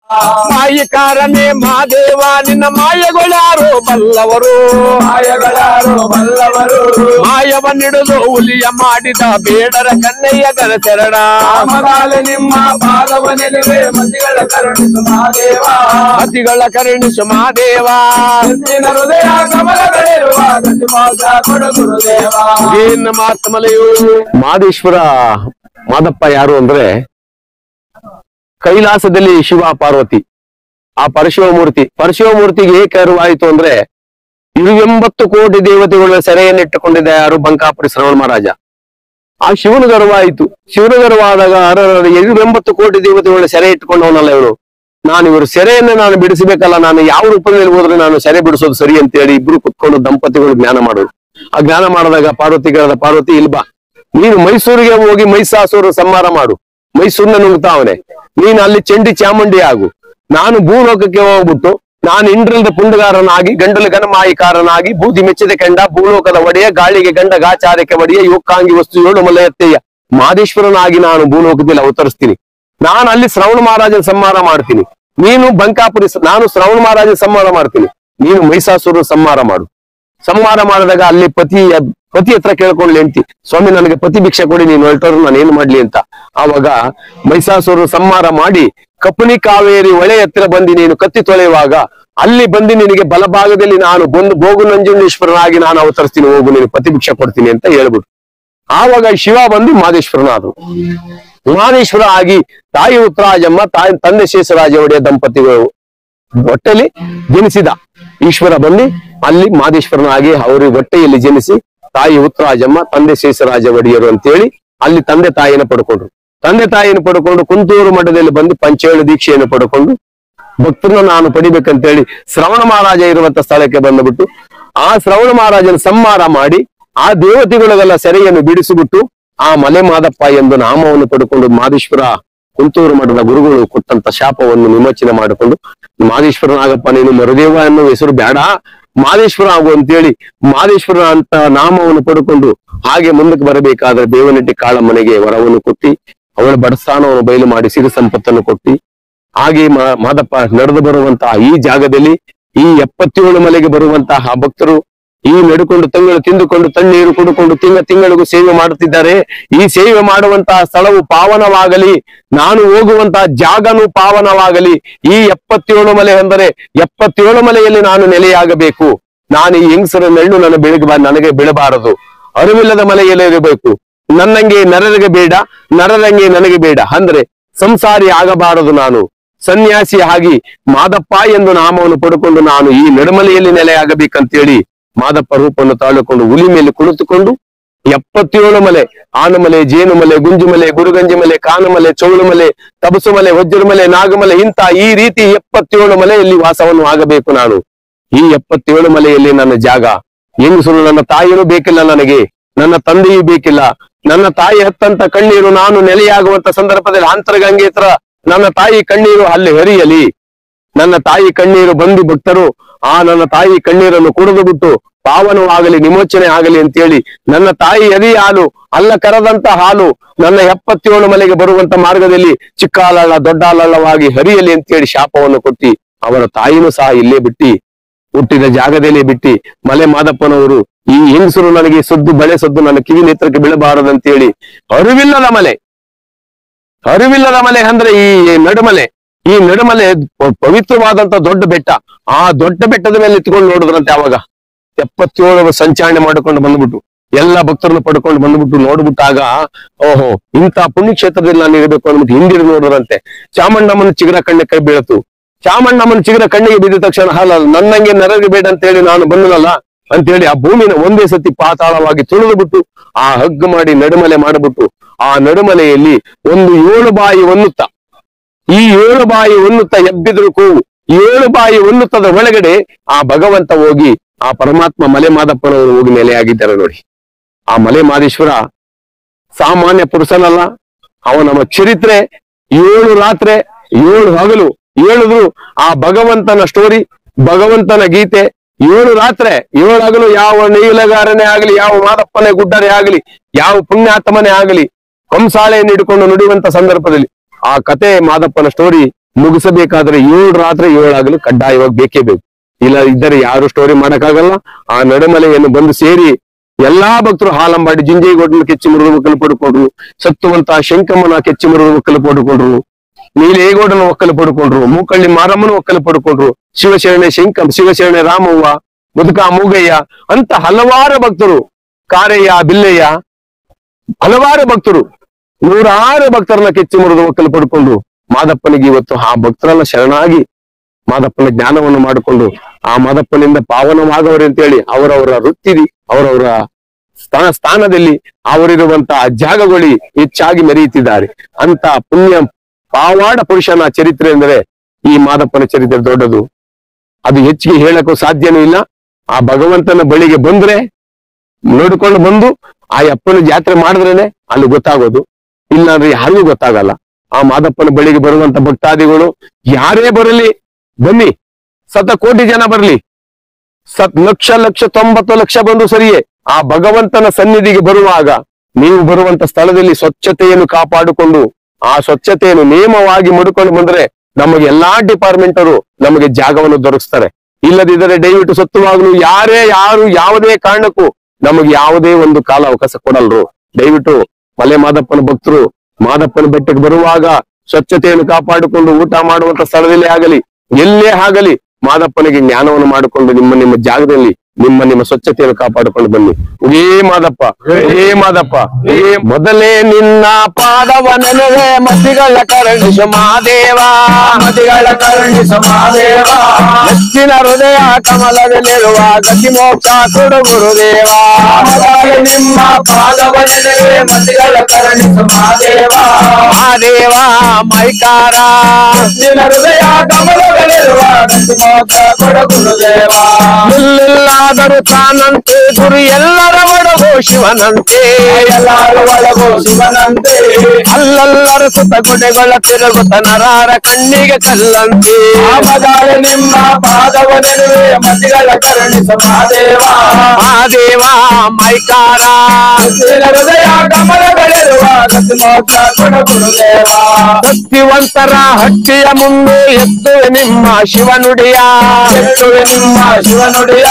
ಮಾಯಿಕಾರನೇ ಮಹಾದೇವ ನಿನ್ನ ಮಾಯಗಳಾರು ಬಲ್ಲವರು ಮಾಯವನ್ನಿಡುದು ಹುಲಿಯ ಮಾಡಿದ ಬೇಡರ ಕನ್ನಯ್ಯಗರ ಶರಣ ನಿಮ್ಮ ಪಾದವನಿರುವೆ ಮತಿಗಳ ಕರುಣಿಸು ಮಹಾದೇವ ಮತಿಗಳ ಕರುಣಿಸು ಮಹಾದೇವ ಹೃದಯ ಕಮಲಗಳಿರುವ ಕೊಡು ಗುರುದೇವ ಏನ್ ಮಾತಮಲೆಯು ಮಾದೇಶ್ವರ ಮಾದಪ್ಪ ಯಾರು ಅಂದ್ರೆ ಕೈಲಾಸದಲ್ಲಿ ಶಿವ ಪಾರ್ವತಿ ಆ ಪರಶಿವಮೂರ್ತಿಗೆ ಏಕೆ ಅರಿವಾಯಿತು ಅಂದ್ರೆ 80 ಕೋಟಿ ದೇವತೆಗಳ ಸೆರೆಯನ್ನಿಟ್ಟುಕೊಂಡಿದ್ದ ಯಾರು ಬಂಕಾಪುರಿ ಶ್ರವಣ ಮಹಾರಾಜ. ಆ ಶಿವನ ಗರ್ವಾಯಿತು. ಶಿವನ ಗರ್ವಾದಾಗ 80 ಕೋಟಿ ದೇವತೆಗಳ ಸೆರೆ ಇಟ್ಟುಕೊಂಡವನಲ್ಲ ಇವನು. ಇವರು ಸೆರೆಯನ್ನ ನಾನು ಬಿಡಿಸಬೇಕಲ್ಲ, ನಾನು ಯಾವ ರೂಪದಲ್ಲಿ ಹೋದ್ರೆ ನಾನು ಸೆರೆ ಬಿಡಿಸೋದು ಸರಿ ಅಂತ ಹೇಳಿ ಇಬ್ರು ಕುತ್ಕೊಂಡು ದಂಪತಿಗಳು ಜ್ಞಾನ ಮಾಡೋದು. ಆ ಜ್ಞಾನ ಮಾಡಿದಾಗ ಪಾರ್ವತಿ ಇಲ್ಬಾ, ನೀನು ಮೈಸೂರಿಗೆ ಹೋಗಿ ಮಹಿಷಾಸುರ ಸಂಹಾರ ಮಾಡು, ಮೈಸೂರಿನ ನುಂಗ್ತಾವನೆ, ನೀನು ಅಲ್ಲಿ ಚಂಡಿ ಚಾಮುಂಡಿ ಆಗು, ನಾನು ಭೂಲೋಕಕ್ಕೆ ಹೋಗ್ಬಿಟ್ಟು ನಾನು ಇಂದ್ರಲ್ದ ಪುಂಡಗಾರನಾಗಿ ಗಂಡಲ ಗಣಮಾಯಿಕಾರನಾಗಿ ಬೂದಿ ಮೆಚ್ಚಿದ ಕೆಂಡ ಭೂಲೋಕದ ಒಡೆಯ ಗಾಳಿಗೆ ಗಂಡ ಗಾಚಾರಕ್ಕೆ ಒಡೆಯ ಯೋಕ್ಕಾಂಗಿ ವಸ್ತು 7 ಮಲೆಯತ್ತೆಯ ಮಾದೇಶ್ವರನಾಗಿ ನಾನು ಭೂಲೋಕದಲ್ಲಿ ಅವತರಿಸ್ತೀನಿ. ನಾನು ಅಲ್ಲಿ ಶ್ರವಣ ಮಹಾರಾಜನ ಸಂಹಾರ ಮಾಡ್ತೀನಿ, ನೀನು ನಾನು ಶ್ರವಣ ಮಹಾರಾಜನ ಸಂಹಾರ ಮಾಡ್ತೀನಿ, ನೀನು ಮಹಿಷಾಸುರ ಸಂಹಾರ ಮಾಡು. ಸಂಹಾರ ಮಾಡಿದಾಗ ಅಲ್ಲಿ ಪತಿ ಹತ್ರ ಕೇಳ್ಕೊಳ್ಳಿ ಹೆಂಡ್ತಿ, ಸ್ವಾಮಿ ನನಗೆ ಪತಿ ಭಿಕ್ಷೆ ಕೊಡಿ, ನೀನು ಹೊರಟರು ನಾನು ಏನ್ ಮಾಡ್ಲಿ ಅಂತ. ಆವಾಗ ಮಹಿಷಾಸುರ ಸಂಹಾರ ಮಾಡಿ ಕಪನಿ ಕಾವೇರಿ ಹೊಳೆ ಹತ್ತಿರ ಬಂದು ನೀನು ಕತ್ತಿ ತೊಳೆಯುವಾಗ ಅಲ್ಲಿ ಬಂದು ನಿನಗೆ ಬಲಭಾಗದಲ್ಲಿ ನಾನು ಬೋಗು ನಂಜುಂಡೇಶ್ವರನಾಗಿ ನಾನು ಅವತರಿಸ್ತೀನಿ, ಹೋಗು ನೀನು ಪತಿ ಭಿಕ್ಷೆ ಕೊಡ್ತೀನಿ ಅಂತ ಹೇಳ್ಬಿಟ್ಟು ಆವಾಗ ಶಿವ ಬಂದು ಮಾದೇಶ್ವರನಾದ್ರು. ಮಾದೇಶ್ವರ ಆಗಿ ತಾಯಿ ಉತ್ತರಾಜಮ್ಮ ತಂದೆ ಶೇಷರಾಜ ಒಡೆಯ ದಂಪತಿಗಳು ಹೊಟ್ಟೆಲಿ ಜನಿಸಿದ ಈಶ್ವರ ಬಂದು ಅಲ್ಲಿ ಮಾದೇಶ್ವರನಾಗಿ ಅವ್ರ ಹೊಟ್ಟೆಯಲ್ಲಿ ಜನಿಸಿ ತಾಯಿ ಉತ್ತರಾಜಮ್ಮ ತಂದೆ ಶೇಷರಾಜ ಒಡೆಯರು ಅಂತೇಳಿ ಅಲ್ಲಿ ತಂದೆ ತಾಯಿಯನ್ನು ಪಡ್ಕೊಂಡು ಕುಂತೂರು ಮಠದಲ್ಲಿ ಬಂದು ಪಂಚೇಳು ದೀಕ್ಷೆಯನ್ನು ಪಡ್ಕೊಂಡು ಭಕ್ತರನ್ನ ನಾನು ಪಡಿಬೇಕಂತೇಳಿ ಶ್ರವಣ ಮಹಾರಾಜ ಇರುವಂತ ಸ್ಥಳಕ್ಕೆ ಬಂದ್ಬಿಟ್ಟು ಆ ಶ್ರವಣ ಮಹಾರಾಜನ ಸಂಹಾರ ಮಾಡಿ ಆ ದೇವತೆಗಳಿಗೆಲ್ಲ ಸೆರೆಯನ್ನು ಬಿಡಿಸಿಬಿಟ್ಟು ಆ ಮಲೆ ಮಾದಪ್ಪ ಎಂದು ನಾಮವನ್ನು ಪಡ್ಕೊಂಡು ಮಾದೇಶ್ವರ ಕುಂತೂರು ಮಠದ ಗುರುಗಳು ಕೊಟ್ಟಂತ ಶಾಪವನ್ನು ವಿಮೋಚನೆ ಮಾಡಿಕೊಂಡು ಮಾದೇಶ್ವರನಾಗಪ್ಪ ನೀನು ಮರುದೇವ ಅನ್ನೋ ಹೆಸರು ಬೇಡ, ಮಾದೇಶ್ವರ ಆಗು ಅಂತೇಳಿ ಮಾದೇಶ್ವರ ಅಂತ ನಾಮವನ್ನು ಪಡ್ಕೊಂಡು ಹಾಗೆ ಮುಂದಕ್ಕೆ ಬರಬೇಕಾದ್ರೆ ಬೇವನಟ್ಟಿ ಕಾಳಮ್ಮನೆಗೆ ವರವನ್ನು ಕೊಟ್ಟಿ ಅವಳ ಬಡಸ್ಥಾನವನ್ನು ಬಯಲು ಮಾಡಿ ಸಿರಿ ಸಂಪತ್ತನ್ನು ಕೊಟ್ಟಿ ಹಾಗೆ ಮಾದಪ್ಪ ನಡೆದು ಬರುವಂತಹ ಈ ಜಾಗದಲ್ಲಿ ಈ 77 ಮಲೆಗೆ ಬರುವಂತಹ ಭಕ್ತರು ಈ ನಡ್ಕೊಂಡು ತಂಗಳು ತಿಂದುಕೊಂಡು ತಣ್ಣೀರು ಕುಡುಕೊಂಡು ತಿಂಗಳಿಗೂ ಸೇವೆ ಮಾಡುತ್ತಿದ್ದಾರೆ. ಈ ಸೇವೆ ಮಾಡುವಂತಹ ಸ್ಥಳವು ಪಾವನವಾಗಲಿ, ನಾನು ಹೋಗುವಂತಹ ಜಾಗನೂ ಪಾವನವಾಗಲಿ. ಈ 77 ಮಲೆ ಅಂದರೆ 77 ಮಲೆಯಲ್ಲಿ ನಾನು ನೆಲೆಯಾಗಬೇಕು. ನಾನು ಈ ಹೆಂಗಸರ ನೆರಳು ನನಗೆ ಬೀಳಬಾರದು, ಅರಿವಿಲ್ಲದ ಮಲೆಯಲ್ಲೇ ಇರಬೇಕು. ನನ್ನಂಗೆ ನರರಿಗೆ ಬೇಡ, ನರರಂಗೆ ನನಗೆ ಬೇಡ ಅಂದ್ರೆ ಸಂಸಾರಿ ಆಗಬಾರದು. ನಾನು ಸನ್ಯಾಸಿ ಆಗಿ ಮಾದಪ್ಪ ಎಂದು ನಾಮವನ್ನು ಪಡ್ಕೊಂಡು ನಾನು ಈ ನಡುಮಲೆಯಲ್ಲಿ ನೆಲೆಯಾಗಬೇಕಂತೇಳಿ ಮಾದಪ್ಪ ರೂಪವನ್ನು ತಾಳಿಕೊಂಡು ಹುಲಿ ಮೇಲೆ ಕುಳಿತುಕೊಂಡು 77 ಮಲೆ, ಆನಮಲೆ, ಜೇನುಮಲೆ, ಗುಂಜುಮಲೆ, ಗುರುಗಂಜಿ ಮಲೆ, ಕಾನಮಲೆ, ಚೌಳುಮಲೆ, ತಬಸುಮಲೆ, ವಜ್ರಮಲೆ, ನಾಗಮಲೆ ಇಂತ ಈ ರೀತಿ 77 ಮಲೆಯಲ್ಲಿ ವಾಸವನ್ನು ಆಗಬೇಕು. ನಾನು ಈ 77 ಮಲೆಯಲ್ಲಿ ನನ್ನ ಜಾಗ. ಹೆಂಗಸರು ನನ್ನ ತಾಯಿಯೂ ಬೇಕಿಲ್ಲ, ನನಗೆ ನನ್ನ ತಂದೆಯೂ ಬೇಕಿಲ್ಲ. ನನ್ನ ತಾಯಿ ಹತ್ತಂತ ಕಣ್ಣೀರು ನಾನು ನೆಲೆಯಾಗುವಂತ ಸಂದರ್ಭದಲ್ಲಿ ಅಂತರಗಂಗೇತ್ರ ನನ್ನ ತಾಯಿ ಕಣ್ಣೀರು ಅಲ್ಲಿ ಹರಿಯಲಿ. ನನ್ನ ತಾಯಿ ಕಣ್ಣೀರು ಬಂದು ಭಕ್ತರು ನನ್ನ ತಾಯಿ ಕಣ್ಣೀರನ್ನು ಕುಡಿದು ಬಿಟ್ಟು ಪಾವನವಾಗಲಿ, ವಿಮೋಚನೆ ಆಗಲಿ ಅಂತೇಳಿ ನನ್ನ ತಾಯಿ ಎದೆ ಹಾಲು ಅಲ್ಲ ಕರದಂತ ಹಾಲು ನನ್ನ 77 ಮಲೆಗೆ ಬರುವಂತ ಮಾರ್ಗದಲ್ಲಿ ಚಿಕ್ಕ ಹಾಲಲ್ಲ ದೊಡ್ಡ ಹಾಲಲ್ಲವಾಗಿ ಹರಿಯಲಿ ಅಂತೇಳಿ ಶಾಪವನ್ನು ಕೊಟ್ಟಿ ಅವರ ತಾಯಿನೂ ಸಹ ಇಲ್ಲೇ ಬಿಟ್ಟಿ ಹುಟ್ಟಿದ ಜಾಗದಲ್ಲೇ ಬಿಟ್ಟಿ ಮಲೆ ಮಾದಪ್ಪನವರು ಈ ಹೆಂಗಸರು ನನಗೆ ಬಳೆ ಸದ್ದು ನನ್ನ ಕಿವಿ ನೇತ್ರಕ್ಕೆ ಬೀಳಬಾರದಂತೇಳಿ ಅರಿವಿಲ್ಲದ ಮಲೆ ಅಂದ್ರೆ ಈ ನಡುಮಲೆ ಪವಿತ್ರವಾದಂತ ದೊಡ್ಡ ಬೆಟ್ಟ. ಆ ದೊಡ್ಡ ಬೆಟ್ಟದ ಮೇಲೆ ಎತ್ಕೊಂಡು ನೋಡಿದ್ರಂತೆ. ಅವಾಗ 77 ಸಂಚಾರಣೆ ಮಾಡಿಕೊಂಡು ಬಂದ್ಬಿಟ್ಟು ಎಲ್ಲಾ ಭಕ್ತರನ್ನು ಪಡ್ಕೊಂಡು ಬಂದ್ಬಿಟ್ಟು ನೋಡ್ಬಿಟ್ಟಾಗ ಓಹೋ ಇಂಥ ಪುಣ್ಯಕ್ಷೇತ್ರದಲ್ಲಿ ನಾನು ಇರಬೇಕು ಅಂದ್ಬಿಟ್ಟು ಹಿಂದಿರು ನೋಡಿದ್ರಂತೆ. ಚಾಮಣ್ಣಮ್ಮನ ಚಿಗುರ ಕಣ್ಣಿಗೆ ಕೈ ಬೀಳತು. ಚಾಮಣ್ಣಮ್ಮನ ಚಿಗುರ ಕಣ್ಣಿಗೆ ಬಿದ್ದ ತಕ್ಷಣ ನನ್ನಂಗೆ ನರಗೆ ಬೇಡ ಅಂತೇಳಿ ನಾನು ಬಂದನಲ್ಲ ಅಂತೇಳಿ ಆ ಭೂಮಿನ ಒಂದೇ ಸತಿ ಪಾತಾಳವಾಗಿ ತುಳಿದು ಬಿಟ್ಟು ಆ ಹಗ್ಗ ಮಾಡಿ ನಡುಮಲೆ ಮಾಡಿಬಿಟ್ಟು ಆ ನಡುಮಲೆಯಲ್ಲಿ ಒಂದು 7 ಬಾಯಿ ಒನ್ನುತ್ತ, ಈ 7 ಬಾಯಿ ಒನ್ನುತ್ತ ಎಬ್ಬಿದ್ರು ಕೂವು 7 ಬಾಯಿ ಒನ್ನುತ್ತದ ಒಳಗಡೆ ಆ ಭಗವಂತ ಹೋಗಿ ಆ ಪರಮಾತ್ಮ ಮಲೆ ಮಾದಪ್ಪನವರು ಹೋಗಿ ನೆಲೆಯಾಗಿದ್ದಾರೆ ನೋಡಿ. ಆ ಮಲೆ ಮಾದೇಶ್ವರ ಸಾಮಾನ್ಯ ಪುರುಷನಲ್ಲ. ಅವನ ಚರಿತ್ರೆ 7 ರಾತ್ರಿ 7 ಹಗಲು ಹೇಳಿದ್ರು ಆ ಭಗವಂತನ ಸ್ಟೋರಿ, ಭಗವಂತನ ಗೀತೆ 7 ರಾತ್ರಿ 7 ಹಗಲು ಯಾವ ನೀಲಗಾರನೇ ಆಗಲಿ, ಯಾವ ಮಾದಪ್ಪನೇ ಗುಡ್ಡರೇ ಆಗಲಿ, ಯಾವ ಪುಣ್ಯಾತ್ಮನೇ ಆಗಲಿ ಕಂಸಾಳೆಯನ್ನು ಹಿಡ್ಕೊಂಡು ನುಡಿಯುವಂತ ಸಂದರ್ಭದಲ್ಲಿ ಆ ಕತೆ ಮಾದಪ್ಪನ ಸ್ಟೋರಿ ಮುಗಿಸಬೇಕಾದ್ರೆ 7 ರಾತ್ರಿ 7 ಆಗಲು ಕಡ್ಡಾಯವಾಗಿ ಬೇಕೇ ಬೇಕು. ಇಲ್ಲ ಇದ್ದರೆ ಯಾರು ಸ್ಟೋರಿ ಮಾಡಕ್ಕಾಗಲ್ಲ. ಆ ನಡುಮಲೆಯನ್ನು ಬಂದು ಸೇರಿ ಎಲ್ಲಾ ಭಕ್ತರು ಹಾಲಂಬಾಡಿ ಜುಂಜೇಗೌಡನ ಕೆಚ್ಚಿ ಮುರಿದು ಒಕ್ಕಲು ಪಡ್ಕೊಂಡ್ರು, ಸತ್ತುವಂತ ಶಂಕಮ್ಮನ ಕೆಚ್ಚಿ ಮುರಿದು ಒಕ್ಕಲು ಪಡ್ಕೊಂಡ್ರು, ನೀಲೇಗೌಡನ ಒಕ್ಕಲು ಪಡ್ಕೊಂಡ್ರು, ಮೂಕಳ್ಳಿ ಮಾರಮ್ಮನ ಒಕ್ಕಲು ಪಡ್ಕೊಂಡ್ರು, ಶಿವಶರಣೆ ಶಿವಶರಣೆ ರಾಮವ್ವ, ಮುದುಕ ಮೂಗಯ್ಯ ಅಂತ ಹಲವಾರು ಭಕ್ತರು, ಕಾರಯ್ಯ ಬಿಲ್ಲಯ್ಯ, ಹಲವಾರು ಭಕ್ತರು, 106 ಭಕ್ತರನ್ನ ಕೆಚ್ಚಿ ಮುರಿದು ಒಕ್ಕಲು ಪಡ್ಕೊಂಡ್ರು. ಮಾದಪ್ಪನಿಗೆ ಇವತ್ತು ಆ ಭಕ್ತರೆಲ್ಲ ಶರಣಾಗಿ ಮಾದಪ್ಪನ ಜ್ಞಾನವನ್ನು ಮಾಡಿಕೊಂಡು ಆ ಮಾದಪ್ಪನಿಂದ ಪಾವನವಾಗವರು ಅಂತೇಳಿ ಅವರವರ ವೃತ್ತಿ, ಅವರವರ ಸ್ಥಾನದಲ್ಲಿ ಅವರಿರುವಂತಹ ಜಾಗಗಳು ಹೆಚ್ಚಾಗಿ ಮೆರೆಯುತ್ತಿದ್ದಾರೆ. ಅಂತ ಪುಣ್ಯ ಪಾವಾಡ ಪುರುಷನ ಚರಿತ್ರೆ ಎಂದರೆ ಈ ಮಾದಪ್ಪನ ಚರಿತ್ರೆ ದೊಡ್ಡದು. ಅದು ಹೆಚ್ಚಿಗೆ ಹೇಳಕ್ಕೂ ಸಾಧ್ಯನೂ ಇಲ್ಲ. ಆ ಭಗವಂತನ ಬಳಿಗೆ ಬಂದ್ರೆ ನೋಡಿಕೊಂಡು ಬಂದು ಆ ಅಪ್ಪನ ಜಾತ್ರೆ ಮಾಡಿದ್ರೇನೆ ಅಲ್ಲಿ ಗೊತ್ತಾಗೋದು, ಇಲ್ಲಾಂದ್ರೆ ಯಾರಿಗೂ ಗೊತ್ತಾಗಲ್ಲ. ಆ ಮಾದಪ್ಪನ ಬಳಿಗೆ ಬರುವಂತ ಭಕ್ತಾದಿಗಳು ಯಾರೇ ಬರಲಿ, ಬನ್ನಿ, ಕೋಟಿ ಜನ ಬರಲಿ, ಲಕ್ಷ 90 ಲಕ್ಷ ಬಂದು ಸರಿಯೇ, ಆ ಭಗವಂತನ ಸನ್ನಿಧಿಗೆ ಬರುವಾಗ ನೀವು ಬರುವಂತ ಸ್ಥಳದಲ್ಲಿ ಸ್ವಚ್ಛತೆಯನ್ನು ಕಾಪಾಡಿಕೊಂಡು ಆ ಸ್ವಚ್ಛತೆಯನ್ನು ನೇಮವಾಗಿ ಮಾಡಿಕೊಂಡು ಬಂದ್ರೆ ನಮಗೆ ಎಲ್ಲಾ ಡಿಪಾರ್ಟ್ಮೆಂಟರು ನಮಗೆ ಜಾಗವನ್ನು ದೊರಕಿಸ್ತಾರೆ. ಇಲ್ಲದಿದ್ದರೆ ದಯವಿಟ್ಟು ಸತ್ತುವಾಗಲೂ ಯಾರು ಯಾವುದೇ ಕಾರಣಕ್ಕೂ ನಮಗೆ ಯಾವುದೇ ಒಂದು ಕಾಲ ಅವಕಾಶ ಕೊಡಲ್ರು. ದಯವಿಟ್ಟು ಮಲೆ ಮಾದಪ್ಪನ ಭಕ್ತರು ಮಾದಪ್ಪನ ಬೆಟ್ಟಕ್ಕೆ ಬರುವಾಗ ಸ್ವಚ್ಛತೆಯನ್ನು ಕಾಪಾಡಿಕೊಂಡು ಊಟ ಮಾಡುವಂತ ಸ್ಥಳದಲ್ಲಿ ಆಗಲಿ ಎಲ್ಲೇ ಆಗಲಿ ಮಾದಪ್ಪನಿಗೆ ಜ್ಞಾನವನ್ನು ಮಾಡಿಕೊಂಡು ನಿಮ್ಮ ಜಾಗದಲ್ಲಿ ನಿಮ್ಮ ಸ್ವಚ್ಛತೆಯನ್ನು ಕಾಪಾಡಿಕೊಂಡು ಬನ್ನಿ. ಉಗೇ ಮಾದಪ್ಪ, ಉಗೇ ಮಾದಪ್ಪ, ಮೊದಲೇ ನಿನ್ನ ಪಾದವ ನೆನವೆ ಮತಿಗಳ ಕರುಣಿಸು ಮಾದೇವ, ಮತಿಗಳ ಕರುಣಿಸು ಮಾದೇವ, ಹೆಚ್ಚಿನ ಹೃದಯ ಕಮಲದಲ್ಲಿರುವ ಗತಿ ಮೋಕ್ಷ ಕೊಡು ಗುರುದೇವ. ನಿಮ್ಮ ಪಾದವ ನೆನವೆ ಮತಿಗಳ ಕರುಣಿಸು ಮಾದೇವ, ಮಾದೇವ ಮೈಕಾರ, ಹೆಚ್ಚಿನ ಹೃದಯ ಕಮಲದಲ್ಲಿರುವ ಗತಿ ಮೋಕ್ಷ ಕೊಡು ಗುರುದೇವ. ಎಲ್ಲಾದರೂ ತಾನಂತೆ ಗುರು ಎಲ್ಲರ ಒಳಗೋ ಶಿವನಂತೆ, ಎಲ್ಲರೂ ಒಳಗೋ ಶಿವನಂತೆ, ಅಲ್ಲಲ್ಲರ ಸುತ್ತ ಗುಡೆಗಳ ತಿರುಗುತ್ತ ನರಾರ ಕಣ್ಣಿಗೆ ಕಲ್ಲಂತೆ. ಆಮದಾಳೆ ನಿಮ್ಮ ಪಾದವ ನೆನವೆ ಮತಿಗಳ ಕರುಣಿಸು ಮಾದೇವ, ಮಾದೇವ ಮೈಕಾರ, ಹೆಚ್ಚಿನ ಹೃದಯ ಕಮಲಗಳಿರುವ ಗತಿ ಮೋಕ್ಷ ಕೊಡು ಗುರುದೇವ. ಭಕ್ತಿವಂತರ ಹಟ್ಟಿಯ ಮುಂದೆ ಎತ್ತುವೆ ನಿಮ್ಮ ಶಿವನುಡಿಯ, ಎತ್ತುವೆ ನಿಮ್ಮ ಶಿವನುಡಿಯ,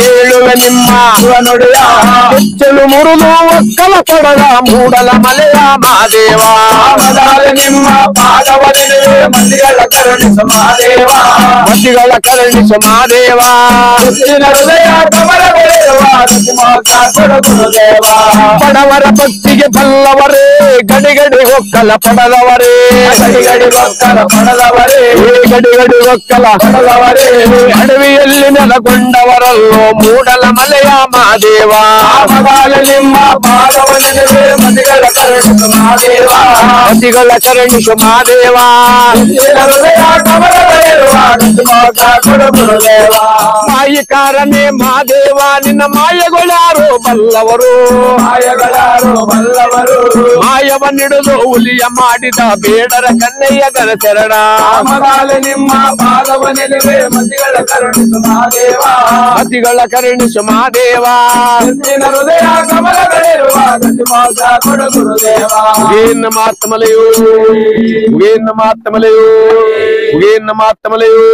ಹೇಳುವೆ ನಿಮ್ಮ ಶಿವನುಡಿಯ, ಹೆಚ್ಚಲು ಮುರಿದು ಒಕ್ಕಲ ಪಡದ ಮೂಡಲ ಮಲೆಯ ಮಾದೇವ. ಆಮದಾಳೆ ನಿಮ್ಮ ಪಾದವ ನೆನವೆ ಮತಿಗಳ ಕರುಣಿಸು ಮಾದೇವ, ಮತಿಗಳ ಕರುಣಿಸು ಮಾದೇವ. ಹೆಚ್ಚಿನ ಹೃದಯ ಕಮಲಗಳಿರುವ ಗತಿ ಮೋಕ್ಷ ಕೊಡು ಗುರುದೇವ. ಬಡವರ ಭಕ್ತಿಗೆ ಬಲ್ಲವರೇ ಗಡಿಗಡಿ ಒಕ್ಕಲ ಪಡದವರೇ, ಗಡಿಗಡಿ ಒಕ್ಕಲ ಪಡೆದವರೇ, ಗಡಿಗಡಿ ಒಕ್ಕಲ ಪಡೆದವರೇ, ಅಡವಿಯಲ್ಲಿ ನೆಲಗೊಂಡವರಲ್ಲೋ ಮೂಡಲ ಮಲೆಯ ಮಾದೇವ. ಆಮದಾಳೆ ನಿಮ್ಮ ಪಾದವ ನೆನವೆ ಮತಿಗಳ ಕರುಣಿಸು ಮಾದೇವ, ಮತಿಗಳ ಕರುಣಿಸು ಮಾದೇವ. ಹೆಚ್ಚಿನ ಹೃದಯ ಕಮಲಗಳಿರುವ ಗತಿ ಮೋಕ್ಷ ಕೊಡು ಗುರುದೇವ. ಮಾಯಿಕಾರನೇ ಮಾದೇವ ನಿನ್ನ ಮಾಯಗಳಾರು ಬಲ್ಲವರು, ಮಾಯಗಳಾರು ಬಲ್ಲವರು, ಮಾಯವನ್ನಿಡುದು ಹುಲಿಯ ಮಾಡಿದ ಬೇಡರ ಕನ್ನಯ್ಯಗರ ಶರಣ. ಆಮದಾಳೆ ನಿಮ್ಮ ಪಾದವ ನೆನವೆ ಮತಿಗಳ ಕರುಣಿಸು ಮಾದೇವ, ಮತಿಗಳ ಕರುಣಿಸು ಮಾದೇವ. ಹೆಚ್ಚಿನ ಹೃದಯ ಕಮಲಗಳಿರುವ ಗತಿ ಮೋಕ್ಷ ಕೊಡು ಗುರುದೇವ. ಉಗೇನ್ನ ಮಾತಮಲೆಯೋ, ಉಗೇನ್ನ ಮಾತಮಲೆಯೋ, ಉಗೇನ್ನ ಮಾತಮಲೆಯೋ.